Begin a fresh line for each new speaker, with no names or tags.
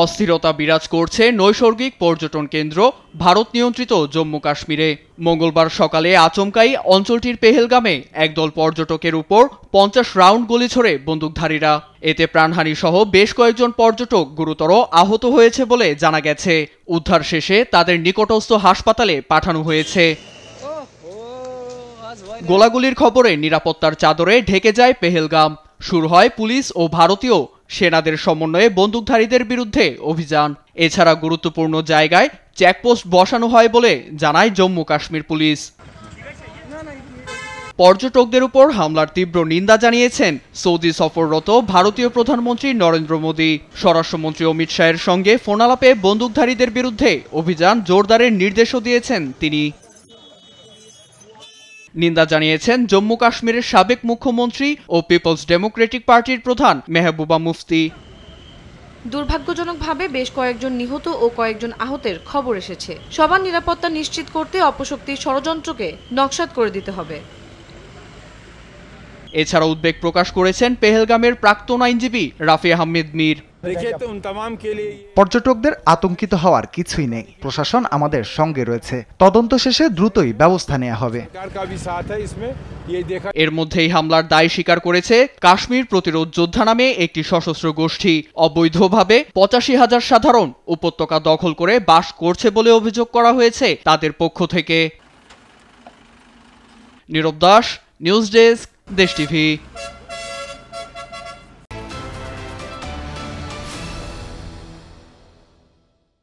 অস্থিরতা বিরাজ করছে নৈসর্গিক পর্যটন কেন্দ্র ভারত নিয়ন্ত্রিত জম্মু কাশ্মীরে। মঙ্গলবার সকালে আচমকাই অঞ্চলটির পেহেলগামে একদল পর্যটকের উপর 50 রাউন্ড গুলি ছোড়ে বন্দুকধারীরা। এতে প্রাণহানি সহ বেশ কয়েকজন পর্যটক গুরুতর আহত হয়েছে বলে জানা গেছে। উদ্ধার শেষে তাদের নিকটস্থ হাসপাতালে পাঠানো হয়েছে। গোলাগুলির খবরে নিরাপত্তার চাদরে ঢেকে যায় পেহেলগাম। শুরু হয় পুলিশ ও ভারতীয় সেনাদের সমন্বয়ে বন্দুকধারীদের বিরুদ্ধে অভিযান। এছাড়া গুরুত্বপূর্ণ জায়গায় চেকপোস্ট বসানো হয় বলে জানায় জম্মু কাশ্মীর পুলিশ। পর্যটকদের উপর হামলার তীব্র নিন্দা জানিয়েছেন সৌদি সফররত ভারতীয় প্রধানমন্ত্রী নরেন্দ্র মোদী। স্বরাষ্ট্রমন্ত্রী অমিত শাহের সঙ্গে ফোনালাপে বন্দুকধারীদের বিরুদ্ধে অভিযান জোরদারের নির্দেশও দিয়েছেন তিনি। নিন্দা জানিয়েছেন জম্মু কাশ্মীরের সাবেক মুখ্যমন্ত্রী ও পিপলস ডেমোক্রেটিক পার্টির প্রধান মেহবুবা মুফতি।
দুর্ভাগ্যজনকভাবে বেশ কয়েকজন নিহত ও কয়েকজন আহতের খবর এসেছে। সবার নিরাপত্তা নিশ্চিত করতে অপশক্তির ষড়যন্ত্রকে নকশাত করে দিতে হবে।
এছাড়া উদ্বেগ প্রকাশ করেছেন পেহেলগামের প্রাক্তন আইনজীবী রাফি আহমেদ মীর।
পর্যটকদের আতঙ্কিত হওয়ার কিছুই নেই, প্রশাসন আমাদের সঙ্গে রয়েছে, তদন্ত শেষে দ্রুতই ব্যবস্থা নেওয়া হবে।
এর মধ্যেই হামলার দায় স্বীকার করেছে কাশ্মীর প্রতিরোধ যোদ্ধা নামে একটি সশস্ত্র গোষ্ঠী। অবৈধভাবে 85,000 সাধারণ উপত্যকা দখল করে বাস করছে বলে অভিযোগ করা হয়েছে তাদের পক্ষ থেকে। নীরব দাস, নিউজ ডেস্ক, দেশ টিভি।